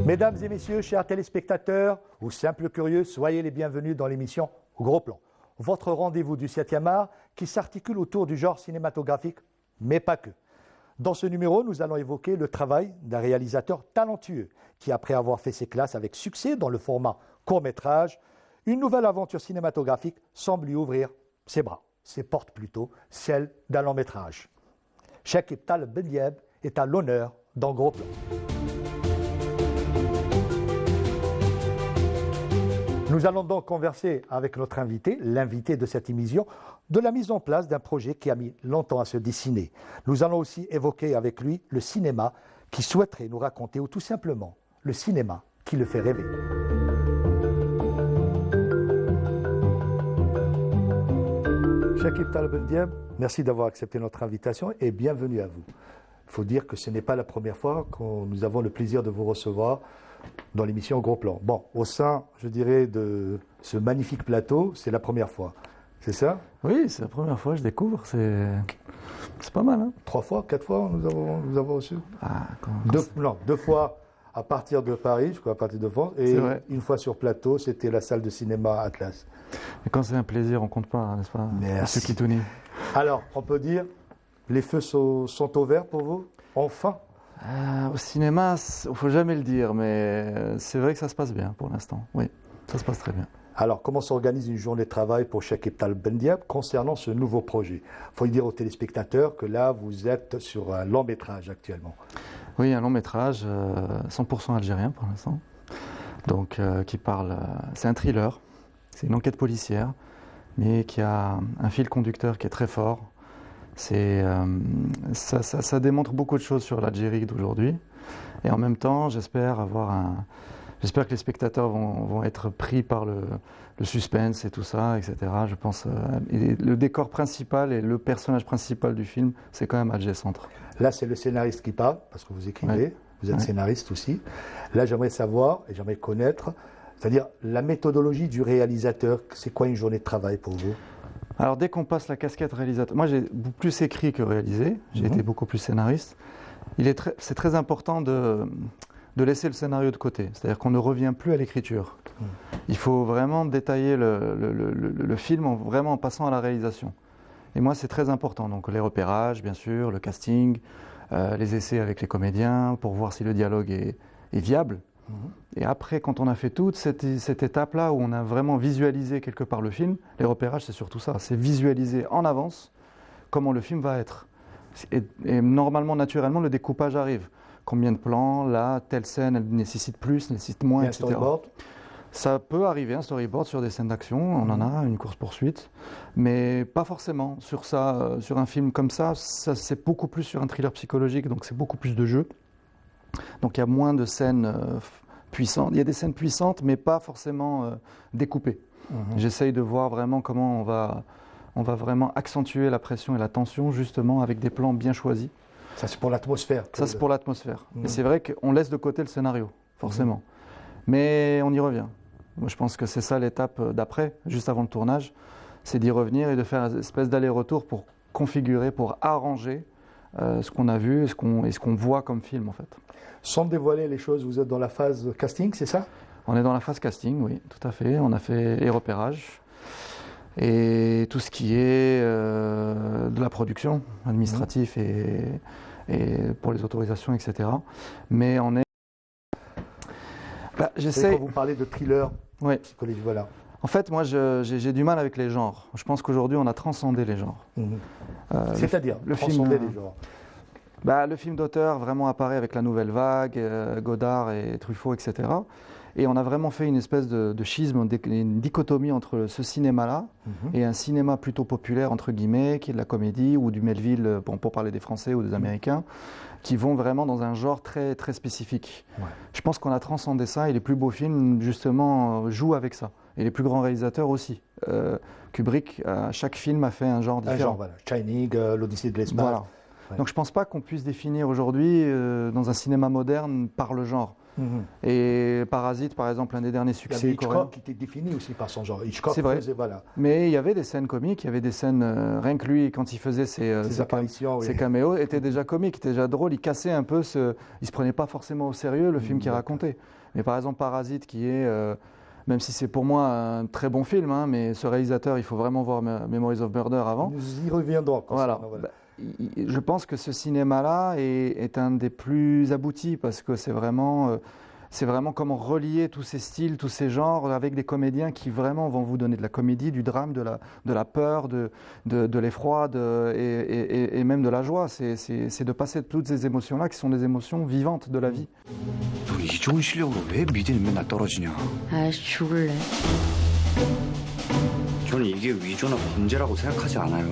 Mesdames et messieurs, chers téléspectateurs ou simples curieux, soyez les bienvenus dans l'émission Gros Plan, votre rendez-vous du 7e art qui s'articule autour du genre cinématographique, mais pas que. Dans ce numéro, nous allons évoquer le travail d'un réalisateur talentueux qui, après avoir fait ses classes avec succès dans le format court-métrage, une nouvelle aventure cinématographique semble lui ouvrir ses bras, ses portes plutôt, celles d'un long-métrage. Chekib Taleb Ben Diab est à l'honneur dans Gros Plan. Nous allons donc converser avec notre invité, l'invité de cette émission, de la mise en place d'un projet qui a mis longtemps à se dessiner. Nous allons aussi évoquer avec lui le cinéma qu'il souhaiterait nous raconter, ou tout simplement le cinéma qui le fait rêver. Chekib Taleb Ben Diab, merci d'avoir accepté notre invitation et bienvenue à vous. Il faut dire que ce n'est pas la première fois que nous avons le plaisir de vous recevoir dans l'émission Gros Plan. Bon, au sein, je dirais, de ce magnifique plateau, c'est la première fois. C'est ça? Oui, c'est la première fois, je découvre. C'est pas mal. Hein? 3 fois, 4 fois, nous avons reçu. Ah, deux fois à partir de Paris, je crois, à partir de France, et une fois sur plateau, c'était la salle de cinéma Atlas. Et quand c'est un plaisir, on compte pas, hein, n'est-ce pas? Merci. Ceux qui tout nient. Alors, on peut dire, les feux sont au vert pour vous? Enfin? Au cinéma, il ne faut jamais le dire, mais c'est vrai que ça se passe bien pour l'instant. Oui, ça se passe très bien. Alors, comment s'organise une journée de travail pour Chekib Taleb Ben Diab concernant ce nouveau projet? Il faut dire aux téléspectateurs que là, vous êtes sur un long métrage actuellement. Oui, un long métrage, 100% algérien pour l'instant. Donc, qui parle. C'est un thriller, c'est une enquête policière, mais qui a un fil conducteur qui est très fort. Ça démontre beaucoup de choses sur l'Algérie d'aujourd'hui. Et en même temps, j'espère que les spectateurs vont être pris par le suspense et tout ça, etc. Je pense. Et le décor principal et le personnage principal du film, c'est quand même Alger Centre. Là, c'est le scénariste qui parle, parce que vous écrivez, vous êtes scénariste aussi. Là, j'aimerais savoir et j'aimerais connaître, c'est-à-dire la méthodologie du réalisateur. C'est quoi une journée de travail pour vous? Alors, dès qu'on passe la casquette réalisateur, moi j'ai plus écrit que réalisé, j'ai été beaucoup plus scénariste. C'est très important de laisser le scénario de côté, c'est-à-dire qu'on ne revient plus à l'écriture. Il faut vraiment détailler le film vraiment en passant à la réalisation. Et moi, c'est très important. Donc, les repérages, bien sûr, le casting, les essais avec les comédiens pour voir si le dialogue est viable. Et après, quand on a fait toute cette étape-là où on a vraiment visualisé quelque part le film, les repérages, c'est surtout ça. C'est visualiser en avance comment le film va être. Et normalement, naturellement, le découpage arrive. Combien de plans, là, telle scène, elle nécessite plus, nécessite moins, etc. Storyboard? Ça peut arriver, un storyboard sur des scènes d'action, on en a, une course-poursuite, mais pas forcément. Sur un film comme ça, c'est beaucoup plus sur un thriller psychologique, donc c'est beaucoup plus de jeu. Donc il y a moins de scènes puissantes. Il y a des scènes puissantes, mais pas forcément découpées. J'essaye de voir vraiment comment on va vraiment accentuer la pression et la tension, justement, avec des plans bien choisis. Ça, c'est pour l'atmosphère. Ça, c'est pour l'atmosphère. Et c'est vrai qu'on laisse de côté le scénario, forcément. Mais on y revient. Moi, je pense que c'est ça l'étape d'après, juste avant le tournage, c'est d'y revenir et de faire une espèce d'aller-retour pour configurer, pour arranger ce qu'on a vu et ce qu'on voit comme film, en fait. Sans dévoiler les choses, vous êtes dans la phase casting, c'est ça? On est dans la phase casting, oui, tout à fait. On a fait les repérages et tout ce qui est de la production administrative et pour les autorisations, etc. Mais on est... Quand vous parlez de thriller psychologique, voilà. En fait, moi, j'ai du mal avec les genres. Je pense qu'aujourd'hui, on a transcendé les genres. C'est-à-dire transcender les genres. Le film d'auteur vraiment apparaît avec la Nouvelle Vague, Godard et Truffaut, etc. Et on a vraiment fait une espèce de schisme, une dichotomie entre ce cinéma-là et un cinéma plutôt populaire, entre guillemets, qui est de la comédie ou du Melville, pour parler des Français ou des Américains, qui vont vraiment dans un genre très, très spécifique. Je pense qu'on a transcendé ça et les plus beaux films, justement, jouent avec ça. Et les plus grands réalisateurs aussi. Kubrick, chaque film a fait un genre différent. Genre, voilà. Shining, l'Odyssée de l'espace. Voilà. Donc je ne pense pas qu'on puisse définir aujourd'hui, dans un cinéma moderne, par le genre. Et Parasite, par exemple, un des derniers Il y succès avait coréens. Hitchcock qui était défini aussi par son genre. Hitchcock C'est vrai. faisait, voilà, Mais il y avait des scènes comiques, il y avait des scènes, rien que lui, quand il faisait ses apparitions. ses Oui. caméos, était déjà comique, était déjà drôle, il cassait un peu, il se prenait pas forcément au sérieux le film qu'il racontait. Mais par exemple, Parasite, qui est, même si c'est pour moi un très bon film, hein, mais ce réalisateur, il faut vraiment voir Memories of Murder avant. Nous y reviendrons. Voilà. Voilà. Bah, je pense que ce cinéma-là est un des plus aboutis parce que c'est vraiment comment relier tous ces styles, tous ces genres avec des comédiens qui vraiment vont vous donner de la comédie, du drame, de la peur, de l'effroi et même de la joie. C'est de passer de toutes ces émotions-là qui sont des émotions vivantes de la vie. 너 이 좋은 실력으로 왜 미대는 맨날 떨어지냐? 아이씨 죽을래. 저는 이게 위조나 범죄라고 생각하지 않아요.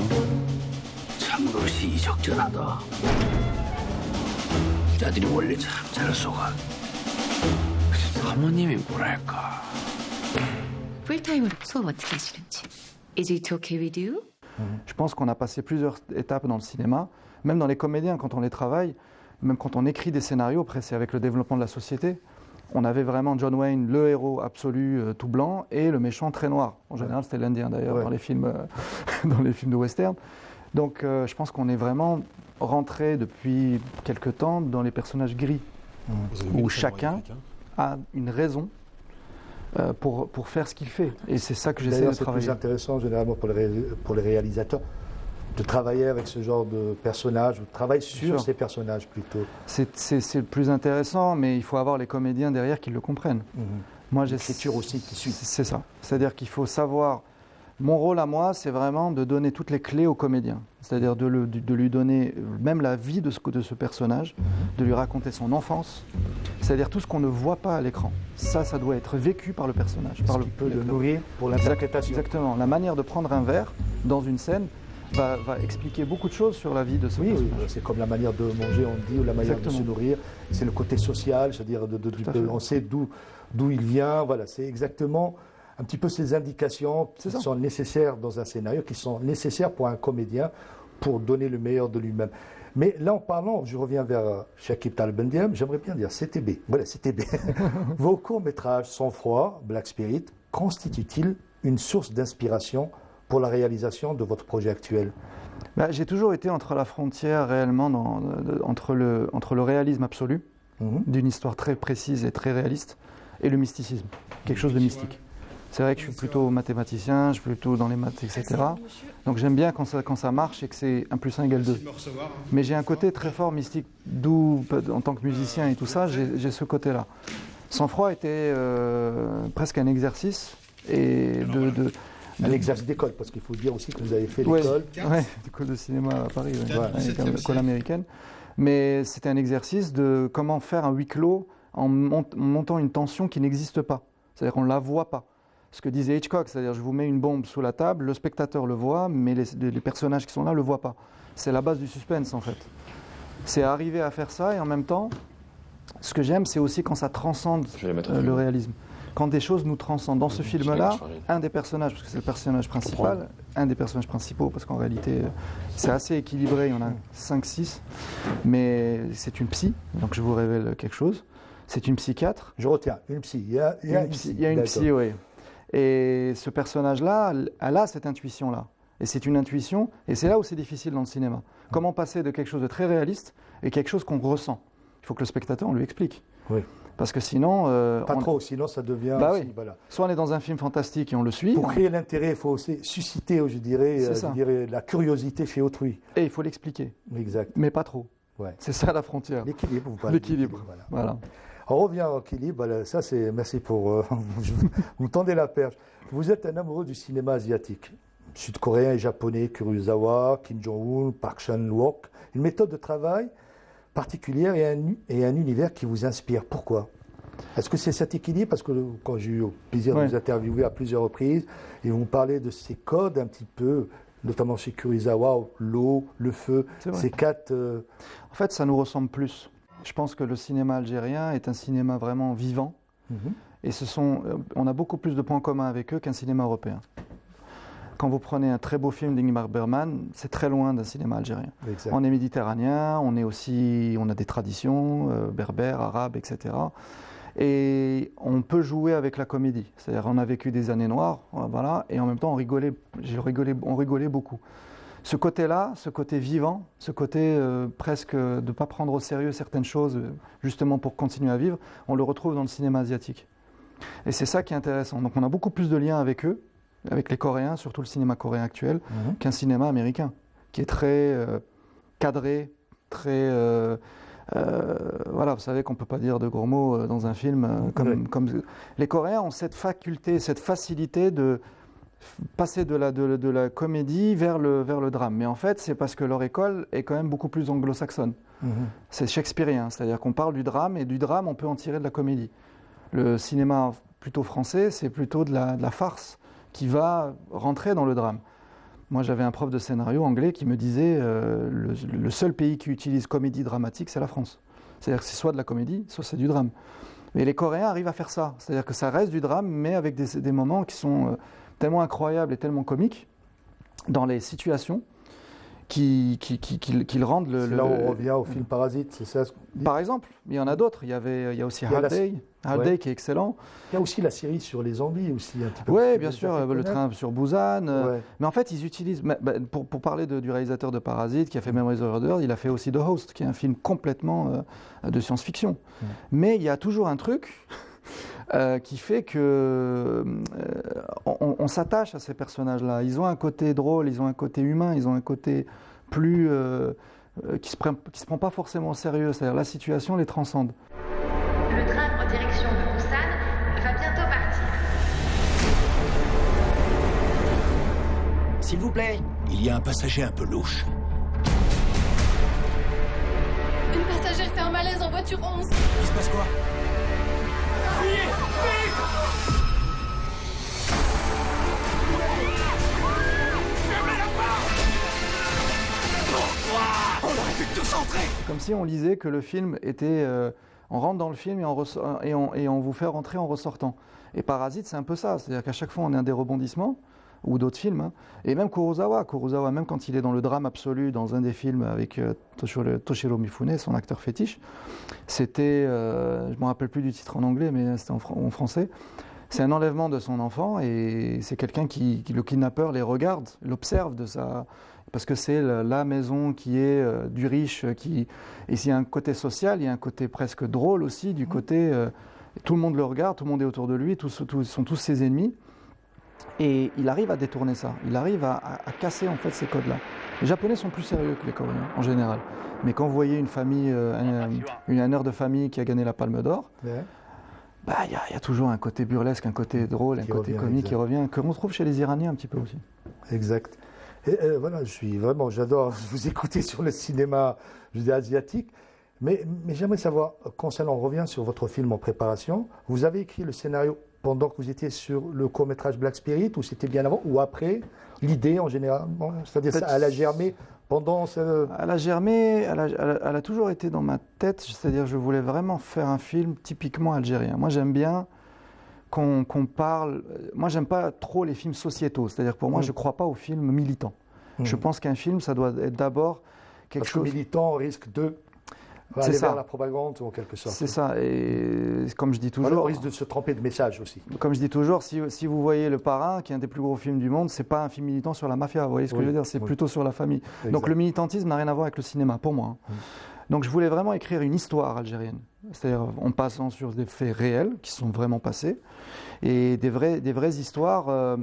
참으로 시의적절하다. 부자들이 원래 참 잘 속아. 사모님이 뭐랄까. 풀타임으로 수업 어떻게 하시는지. Is it okay with you? Je pense qu'on a passé plusieurs étapes dans le cinéma, même dans les comédiens quand on les travaille, même quand on écrit des scénarios, après c'est avec le développement de la société. On avait vraiment John Wayne, le héros absolu tout blanc, et le méchant très noir. En général, c'était l'Indien d'ailleurs dans les films de western. Donc je pense qu'on est vraiment rentré depuis quelque temps dans les personnages gris, où chacun a une raison pour faire ce qu'il fait. Et c'est ça que j'essaie de travailler. C'est plus intéressant généralement pour les réalisateurs de travailler avec ce genre de personnages, ou de travailler sur ces personnages plutôt. C'est le plus intéressant, mais il faut avoir les comédiens derrière qui le comprennent. Moi, l'écriture aussi qui suit. C'est ça. C'est-à-dire qu'il faut savoir. Mon rôle à moi, c'est vraiment de donner toutes les clés au comédien. C'est-à-dire de lui donner même la vie de ce personnage, de lui raconter son enfance. C'est-à-dire tout ce qu'on ne voit pas à l'écran. Ça doit être vécu par le personnage. Par qui peut le nourrir pour l'interprétation. Exactement. La manière de prendre un verre dans une scène va expliquer beaucoup de choses sur la vie de ce personnage. Oui, c'est comme la manière de manger, on dit, ou la manière de se nourrir. C'est le côté social, c'est-à-dire on sait d'où il vient. Voilà, c'est exactement un petit peu ces indications qui sont nécessaires dans un scénario, qui sont nécessaires pour un comédien pour donner le meilleur de lui-même. Mais là, en parlant, je reviens vers Shakib Talbendiam, j'aimerais bien dire CTB. Voilà, CTB. Vos courts-métrages Sang Froid, Black Spirit, constituent-ils une source d'inspiration pour la réalisation de votre projet actuel? J'ai toujours été entre la frontière réellement, entre le réalisme absolu, d'une histoire très précise et très réaliste, et le mysticisme, quelque chose de mystique. C'est vrai que je suis plutôt mathématicien, je suis plutôt dans les maths, etc. Donc j'aime bien quand ça marche et que c'est 1 + 1 = 2. Mais j'ai un côté très fort mystique, d'où en tant que musicien et tout ça, j'ai ce côté-là. Sang Froid était presque un exercice et un exercice d'école, parce qu'il faut dire aussi que vous avez fait l'école. Oui, l'école de cinéma à Paris, l'école américaine. Mais c'était un exercice de comment faire un huis clos en montant une tension qui n'existe pas. C'est-à-dire qu'on ne la voit pas. Ce que disait Hitchcock, c'est-à-dire je vous mets une bombe sous la table, le spectateur le voit, mais les personnages qui sont là ne le voient pas. C'est la base du suspense en fait. C'est arriver à faire ça et en même temps, ce que j'aime, c'est aussi quand ça transcende le réalisme. Quand des choses nous transcendent. Dans ce film-là, un des personnages, parce que c'est le personnage principal, un des personnages principaux, parce qu'en réalité, c'est assez équilibré, il y en a 5-6, mais c'est une psy, donc je vous révèle quelque chose. C'est une psychiatre. Je retiens, une psy. Il y a une psy, oui. Et ce personnage-là, elle a cette intuition-là. Et c'est une intuition, et c'est là où c'est difficile dans le cinéma. Comment passer de quelque chose de très réaliste et quelque chose qu'on ressent? Il faut que le spectateur, on lui explique. Oui. Parce que sinon... Pas trop, sinon ça devient... Oui. Voilà. Soit on est dans un film fantastique et on le suit. Pour créer l'intérêt, il faut aussi susciter, je dirais, la curiosité chez autrui. Et il faut l'expliquer. Exact. Mais pas trop. Ouais. C'est ça la frontière. L'équilibre. L'équilibre, voilà. On revient au équilibre. Ça, c'est merci pour vous tendez la perche. Vous êtes un amoureux du cinéma asiatique, sud-coréen et japonais, Kurosawa, Kim Jong-un, Park Chan-wook. Une méthode de travail particulière et un univers qui vous inspire. Pourquoi? Est-ce que c'est cet équilibre? Parce que quand j'ai eu le plaisir de vous interviewer à plusieurs reprises, et vous parlez de ces codes un petit peu, notamment chez Kurosawa, l'eau, le feu, ces 4... En fait, ça nous ressemble plus. Je pense que le cinéma algérien est un cinéma vraiment vivant. Et on a beaucoup plus de points communs avec eux qu'un cinéma européen. Quand vous prenez un très beau film d'Ingmar Bergman, c'est très loin d'un cinéma algérien. Exact. On est méditerranéen, on a des traditions berbères, arabes, etc. Et on peut jouer avec la comédie. C'est-à-dire on a vécu des années noires, voilà, et en même temps on rigolait beaucoup. Ce côté-là, ce côté vivant, ce côté presque de ne pas prendre au sérieux certaines choses, justement pour continuer à vivre, on le retrouve dans le cinéma asiatique. Et c'est ça qui est intéressant. Donc on a beaucoup plus de liens avec eux, avec les Coréens, surtout le cinéma coréen actuel, qu'un cinéma américain, qui est très cadré, très... voilà, vous savez qu'on ne peut pas dire de gros mots dans un film. Comme les Coréens ont cette faculté, cette facilité de passer de la comédie vers le drame. Mais en fait, c'est parce que leur école est quand même beaucoup plus anglo-saxonne. C'est shakespearien, c'est-à-dire qu'on parle du drame, et du drame, on peut en tirer de la comédie. Le cinéma plutôt français, c'est plutôt de la farce qui va rentrer dans le drame. Moi, j'avais un prof de scénario anglais qui me disait le seul pays qui utilise comédie dramatique, c'est la France. C'est-à-dire que c'est soit de la comédie, soit c'est du drame. Mais les Coréens arrivent à faire ça. C'est-à-dire que ça reste du drame, mais avec des moments qui sont tellement incroyables et tellement comiques dans les situations qui rendent le... Là, on revient au film Parasite, c'est ça? Par exemple, il y en a d'autres. Il y a aussi Hard Day qui est excellent. Il y a aussi la série sur les zombies aussi. Oui, bien sûr, le train sur Busan. Mais en fait, ils utilisent... Pour parler du réalisateur de Parasite, qui a fait Memories of Murder, il a fait aussi The Host, qui est un film complètement de science-fiction. Mais il y a toujours un truc... qui fait que on s'attache à ces personnages-là. Ils ont un côté drôle, ils ont un côté humain, ils ont un côté plus qui se prend pas forcément au sérieux. C'est-à-dire la situation les transcende. Le train en direction de Busan va bientôt partir. S'il vous plaît, il y a un passager un peu louche. Une passagère fait un malaise en voiture 11. Il se passe quoi? Comme si on lisait que le film était... on rentre dans le film et on vous fait rentrer en ressortant. Et Parasite, c'est un peu ça. C'est-à-dire qu'à chaque fois, on a des rebondissements, ou d'autres films. Hein. Et même Kurosawa, même quand il est dans le drame absolu, dans un des films avec Toshiro Mifune, son acteur fétiche, c'était... je ne me rappelle plus du titre en anglais, mais c'était en français. C'est un enlèvement de son enfant, et c'est quelqu'un qui le kidnappeur les regarde, l'observe de sa... Parce que c'est la maison qui est du riche, et s'il y a un côté social, il y a un côté presque drôle aussi, du côté... tout le monde le regarde, tout le monde est autour de lui, sont tous ses ennemis. Et il arrive à détourner ça, il arrive à casser en fait ces codes-là. Les Japonais sont plus sérieux que les Coréens, en général. Mais quand vous voyez une famille, un heure de famille qui a gagné la Palme d'Or, il y a toujours un côté burlesque, un côté drôle, un côté comique qui revient, que l'on trouve chez les Iraniens un petit peu aussi. Exact. Et, voilà, j'adore vous écouter sur le cinéma asiatique, mais j'aimerais savoir, concernant, on revient sur votre film en préparation, vous avez écrit le scénario pendant que vous étiez sur le court-métrage Black Spirit, ou c'était bien avant, ou après, l'idée en général, c'est-à-dire ça, elle a germé pendant ce... Elle a germé, elle a toujours été dans ma tête, c'est-à-dire je voulais vraiment faire un film typiquement algérien. Moi j'aime bien qu'on parle... Moi, j'aime pas trop les films sociétaux. C'est-à-dire, pour moi, je ne crois pas aux films militants. Je pense qu'un film, ça doit être d'abord quelque chose... Parce que militant risque de aller vers la propagande, en quelque sorte. C'est ça. Et comme je dis toujours... Alors, on risque de se tromper de message aussi. Comme je dis toujours, si vous voyez Le Parrain, qui est un des plus gros films du monde, ce n'est pas un film militant sur la mafia. Vous voyez ce que je veux dire? C'est plutôt sur la famille. Exact. Donc, le militantisme n'a rien à voir avec le cinéma, pour moi. Donc, je voulais vraiment écrire une histoire algérienne. C'est-à-dire en passant sur des faits réels qui sont vraiment passés et des vraies histoires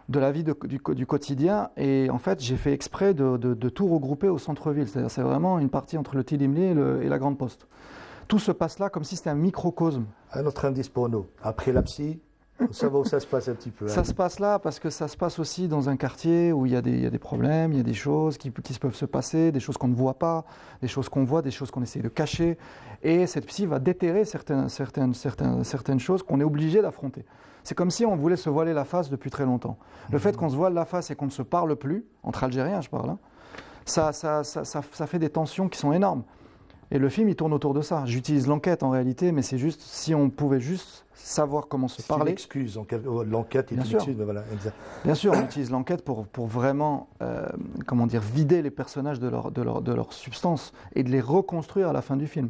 de la vie du quotidien. Et en fait, j'ai fait exprès de tout regrouper au centre-ville. C'est-à-dire c'est vraiment une partie entre le Tilimli et la Grande Poste. Tout se passe là comme si c'était un microcosme. Un autre indice pour nous. Après la psy, ça va où ça se passe un petit peu. Ça se passe là parce que ça se passe aussi dans un quartier où il y a des problèmes, il y a des choses qui peuvent se passer, des choses qu'on ne voit pas, des choses qu'on voit, des choses qu'on essaie de cacher. Et cette psy va déterrer certaines choses qu'on est obligé d'affronter. C'est comme si on voulait se voiler la face depuis très longtemps. Le fait qu'on se voile la face et qu'on ne se parle plus, entre Algériens je parle, ça fait des tensions qui sont énormes. Et le film, il tourne autour de ça. J'utilise l'enquête en réalité, mais c'est juste si on pouvait juste savoir comment se parler. C'est une excuse, l'enquête est une excuse, mais voilà, exact. Bien sûr, on utilise l'enquête pour vraiment, comment dire, vider les personnages de leur substance et de les reconstruire à la fin du film.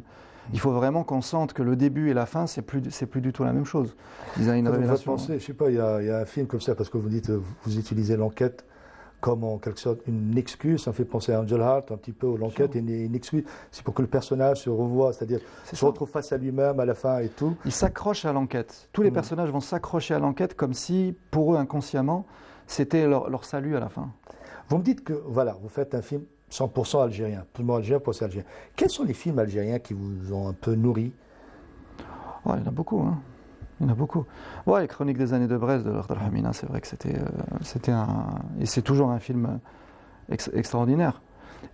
Il faut vraiment qu'on sente que le début et la fin, c'est plus du tout la même chose. Ils ont une révélation. Je sais pas, il y a un film comme ça, parce que vous dites, vous utilisez l'enquête comme en quelque sorte une excuse, ça me fait penser à Angel Heart un petit peu, l'enquête est une excuse, c'est pour que le personnage se revoie, c'est-à-dire se retrouve face à lui-même à la fin et tout. Il s'accroche à l'enquête. Tous les personnages vont s'accrocher à l'enquête comme si, pour eux inconsciemment, c'était leur salut à la fin. Vous me dites que, voilà, vous faites un film 100% algérien, tout le monde algérien, pour algérien. Quels sont les films algériens qui vous ont un peu nourri? Il y en a beaucoup, hein. Il y en a beaucoup. Ouais, les Chroniques des années de Brest de Lardal Hamina, c'est vrai que c'était et c'est toujours un film extraordinaire.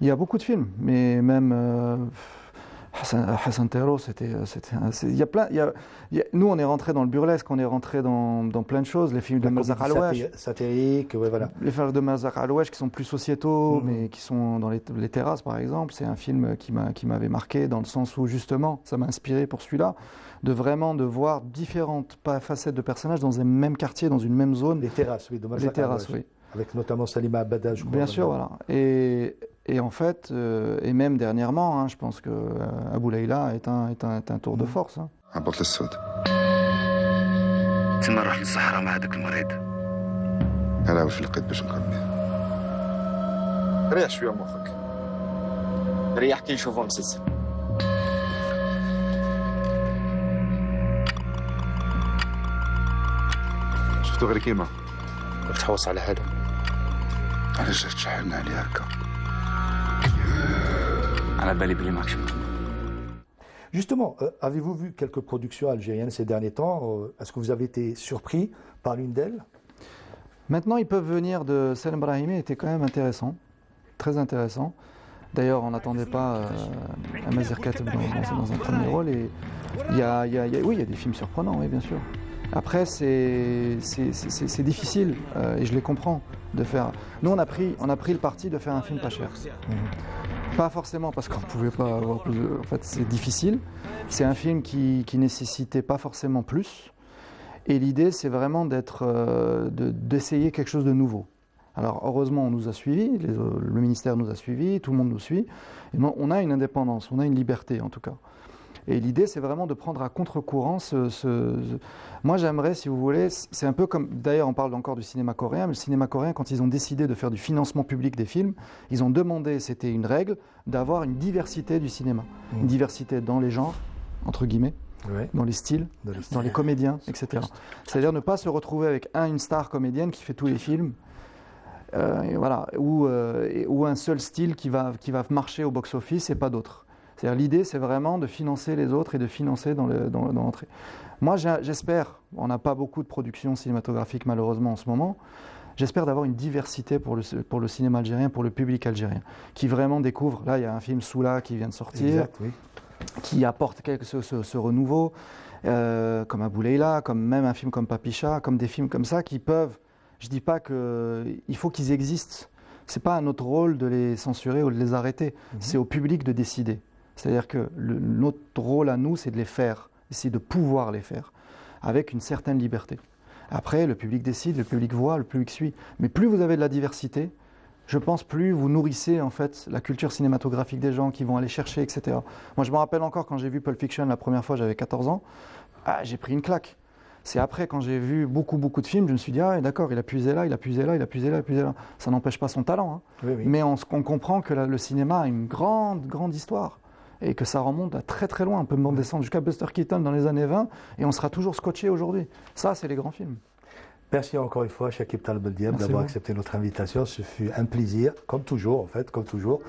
Il y a beaucoup de films, mais même Hassan Tero, il y a plein. Nous, on est rentré dans le burlesque, on est rentré dans plein de choses. Les films de Merzak Aloueche, satirique, ouais, voilà. Les films de Merzak Aloueche qui sont plus sociétaux, mais qui sont dans les terrasses, par exemple. C'est un film qui m'avait marqué dans le sens où justement, ça m'a inspiré pour celui-là, de voir différentes facettes de personnages dans un même quartier, dans une même zone. Les terrasses, oui, de Merzak. Les terrasses, oui. Avec notamment Salima Abada, je crois. Bien sûr, voilà. Et en fait, et même dernièrement, hein, je pense que Abou Leila est un tour de force. Hein. عبط للسود تما نروح للصحراء مع هذاك المريض. انا واش لقيت باش نقضي ريح شويه مخك ريح كي نشوفوا مسلسل شفتو غير كيما قلت تحوس على هذا علاش جات تشحننا عليه هكا على بالي بلي ماكش مطمن. Justement, avez-vous vu quelques productions algériennes ces derniers temps? Est-ce que vous avez été surpris par l'une d'elles? Maintenant, ils peuvent venir de Salem Brahimi, était quand même intéressant, très intéressant. D'ailleurs, on n'attendait pas Amazir Kateb dans un premier rôle. Et il y a des films surprenants, oui, bien sûr. Après, c'est difficile, et je les comprends, de faire... Nous, on a pris le parti de faire un film pas cher. Pas forcément parce qu'on ne pouvait pas avoir plus de... En fait, c'est difficile. C'est un film qui nécessitait pas forcément plus. Et l'idée, c'est vraiment d'essayer quelque chose de nouveau. Alors, heureusement, on nous a suivis, le ministère nous a suivis, tout le monde nous suit. Et on a une indépendance, on a une liberté, en tout cas. Et l'idée, c'est vraiment de prendre à contre-courant Moi, j'aimerais, si vous voulez, c'est un peu comme... D'ailleurs, on parle encore du cinéma coréen, mais le cinéma coréen, quand ils ont décidé de faire du financement public des films, ils ont demandé, c'était une règle, d'avoir une diversité du cinéma. Une diversité dans les genres, entre guillemets, dans les styles, dans les comédiens, etc. C'est-à-dire ne pas se retrouver avec une star comédienne qui fait tous les films, voilà, ou un seul style qui va marcher au box-office et pas d'autres. C'est-à-dire l'idée, c'est vraiment de financer les autres et de financer dans l'entrée. Moi, j'espère, on n'a pas beaucoup de productions cinématographiques malheureusement en ce moment, j'espère d'avoir une diversité pour le cinéma algérien, pour le public algérien, qui vraiment découvre, là il y a un film Soula qui vient de sortir, exact, oui. Qui apporte ce renouveau, comme Abou Leila, comme même un film comme Papicha, comme des films comme ça qui peuvent, je ne dis pas qu'il faut qu'ils existent, ce n'est pas à notre rôle de les censurer ou de les arrêter, c'est au public de décider. C'est-à-dire que notre rôle à nous, c'est de les faire, c'est de pouvoir les faire, avec une certaine liberté. Après, le public décide, le public voit, le public suit. Mais plus vous avez de la diversité, je pense plus vous nourrissez en fait la culture cinématographique des gens qui vont aller chercher, etc. Moi, je me rappelle encore quand j'ai vu Pulp Fiction la première fois, j'avais 14 ans, j'ai pris une claque. C'est après, quand j'ai vu beaucoup de films, je me suis dit, ah d'accord, il a puisé là, il a puisé là, il a puisé là, il a puisé là. Ça n'empêche pas son talent, hein. Oui. Mais on comprend que le cinéma a une grande histoire. Et que ça remonte à très très loin. On peut descendre jusqu'à Buster Keaton dans les années 20 et on sera toujours scotché aujourd'hui. Ça, c'est les grands films. Merci encore une fois, Chakib Talbeldieb, d'avoir accepté notre invitation. Ce fut un plaisir, comme toujours en fait, comme toujours.